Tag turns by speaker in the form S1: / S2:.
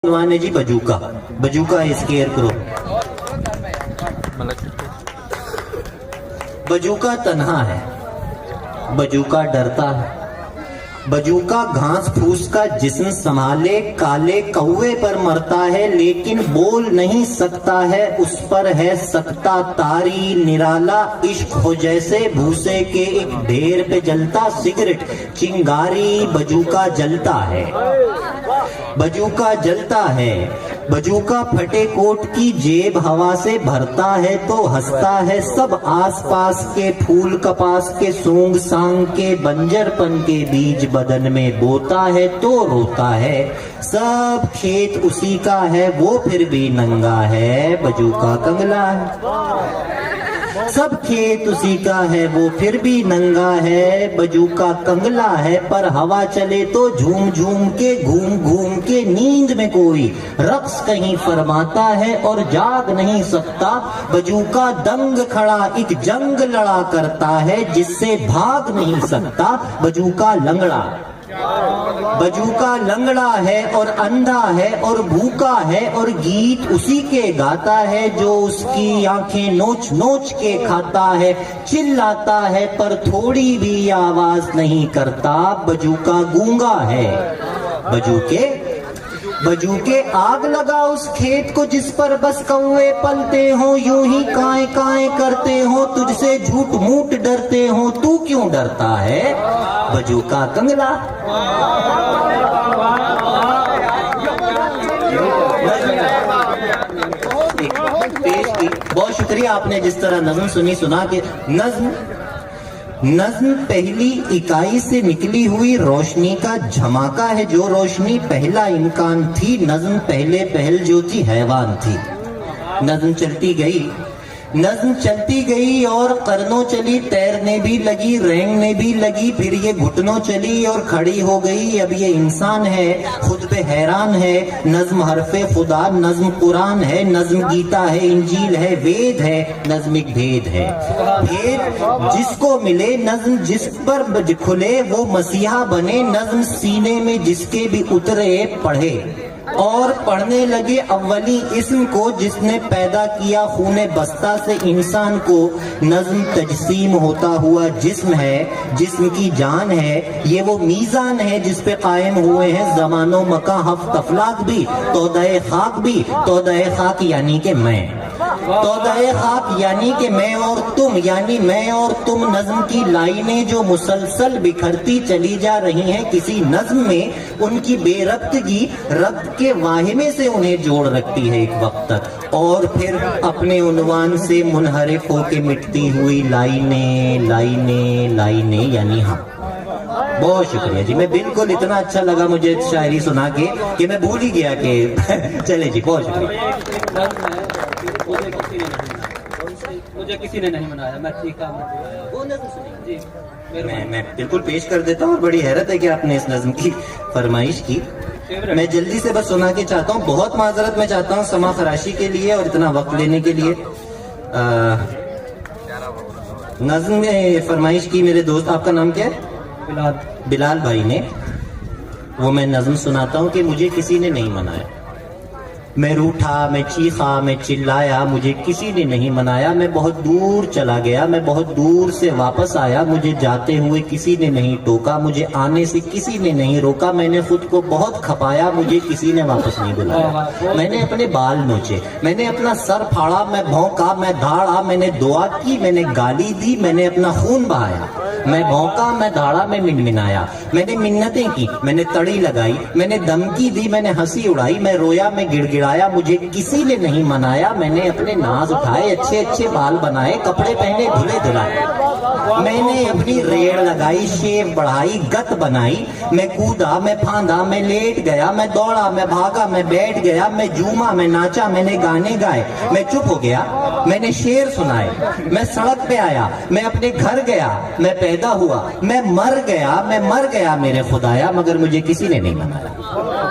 S1: عنوان ہے جی بجوکا. بجوکا اسکیئر کرو. بجوکا تنہا ہے, بجوکا ڈرتا ہے, بجوکا گھاس پھوس کا جسم سنبھالے کالے کوے پر مرتا ہے, لیکن بول نہیں سکتا ہے, اس پر ہے سکتا تاری نرالا عشق ہو جیسے بھوسے کے ایک ڈھیر پہ جلتا سگریٹ چنگاری. بجوکا جلتا ہے, بجوکا جلتا ہے, بجوکا پھٹے کوٹ کی جیب ہوا سے بھرتا ہے تو ہنستا ہے, سب آس پاس کے پھول کپاس کے سونگ سانگ کے بنجر پن کے بیج بدن میں بوتا ہے تو روتا ہے, سب کھیت اسی کا ہے وہ پھر بھی ننگا ہے. بجوکا کنگلا ہے, سب کھیت اسی کا ہے وہ پھر بھی ننگا ہے. بجوکا کنگلا ہے پر ہوا چلے تو جھوم جھوم کے گھوم گھوم کے نیند میں کوئی رقص کہیں فرماتا ہے اور جاگ نہیں سکتا. بجوکا دنگ کھڑا ایک جنگ لڑا کرتا ہے جس سے بھاگ نہیں سکتا. بجوکا لنگڑا, بجوکا لنگڑا ہے اور اندھا ہے اور بھوکا ہے اور گیت اسی کے گاتا ہے جو اس کی آنکھیں نوچ نوچ کے کھاتا ہے. چلاتا ہے پر تھوڑی بھی آواز نہیں کرتا. بجوکا گونگا ہے, بجوکے آگ لگا اس کھیت کو جس پر بس کوے پلتے ہوں, یوں ہی کائیں کائیں کرتے ہوں, تجھ سے جھوٹ موٹ ڈرتے ہوں, تو کیوں ڈرتا ہے. بجوکا کنگلا. بہت شکریہ آپ نے جس طرح نظم سنا کہ نظم پہلی اکائی سے نکلی ہوئی روشنی کا جھماکہ ہے. جو روشنی پہلا امکان تھی, نظم پہل جو تھی حیوان تھی. نظم چلتی گئی اور قرنوں چلی, تیرنے بھی لگی, رینگنے بھی لگی, پھر یہ گھٹنوں چلی اور کھڑی ہو گئی. اب یہ انسان ہے, خود پہ حیران ہے. نظم حرف خدا, نظم قرآن ہے, نظم گیتا ہے, انجیل ہے, وید ہے, نظم ایک بھید ہے. بھید جس کو ملے, نظم جس پر کھلے وہ مسیحا بنے. نظم سینے میں جس کے بھی اترے پڑھے اور پڑھنے لگے اولی اسم کو جس نے پیدا کیا خون بستہ سے انسان کو. نظم تجسیم ہوتا ہوا جسم ہے, جسم کی جان ہے. یہ وہ میزان ہے جس پہ قائم ہوئے ہیں زمان و مکان, ہفت افلاک بھی, تودہ خاک بھی. تودہ خاک یعنی کہ میں, تودہ خاک یعنی کہ میں اور تم, یعنی میں اور تم. نظم کی لائنیں جو مسلسل بکھرتی چلی جا رہی ہیں, کسی نظم میں ان کی بے ربطگی ربط کے واہمے سے انہیں جوڑ رکھتی ہے ایک وقت تک, اور پھر اپنے عنوان سے منحرف ہو کے مٹتی ہوئی لائنیں لائنیں لائنیں یعنی ہم. بہت شکریہ جی, میں بالکل اتنا اچھا لگا مجھے شاعری سنا کے کہ میں بھول ہی گیا کہ چلے جی, بہت شکریہ.
S2: مجھے کسی نے نہیں منایا,
S1: میں بالکل پیش کر دیتا ہوں. بڑی حیرت ہے کہ آپ نے اس نظم کی فرمائش کی. میں جلدی سے بس سنا کے چاہتا ہوں. بہت معذرت میں چاہتا ہوں سما خراشی کے لیے اور اتنا وقت لینے کے لیے. نظم میں فرمائش کی میرے دوست, آپ کا نام کیا ہے؟ بلال بھائی نے. وہ میں نظم سناتا ہوں کہ مجھے کسی نے نہیں منایا. میں روٹھا, میں چیخا, میں چلایا, مجھے کسی نے نہیں منایا. میں بہت دور چلا گیا, میں بہت دور سے واپس آیا, مجھے جاتے ہوئے کسی نے نہیں ٹوکا, مجھے آنے سے کسی نے نہیں روکا. میں نے خود کو بہت کھپایا, مجھے کسی نے واپس نہیں بلایا. میں نے اپنے بال نوچے, میں نے اپنا سر پھاڑا, میں بھونکا, میں دھاڑا, میں نے دعا کی, میں نے گالی دی, میں نے اپنا خون بہایا. میں بھونکا, میں دھاڑا, میں منمنایا, میں نے منتیں کی, میں نے تڑی لگائی, میں نے دھمکی دی, میں نے ہنسی اڑائی, میں رویا, میں گڑ گڑایا, مجھے کسی نے نہیں منایا. میں نے اپنے ناز اٹھائے, اچھے اچھے بال بنائے, کپڑے پہنے, دھلے دھلائے. میں نے اپنی ریڑ لگائی, شیو بڑھائی, گت بنائی. میں کودا, میں پھاندا, میں لیٹ گیا, میں دوڑا, میں بھاگا, میں بیٹھ گیا, میں جھوما, میں ناچا, میں نے گانے گائے, میں چپ ہو گیا, میں نے شعر سنائے. میں سڑک پہ آیا, میں اپنے گھر گیا, میں پیدا ہوا, میں مر گیا, میرے خدایا, مگر مجھے کسی نے نہیں منایا.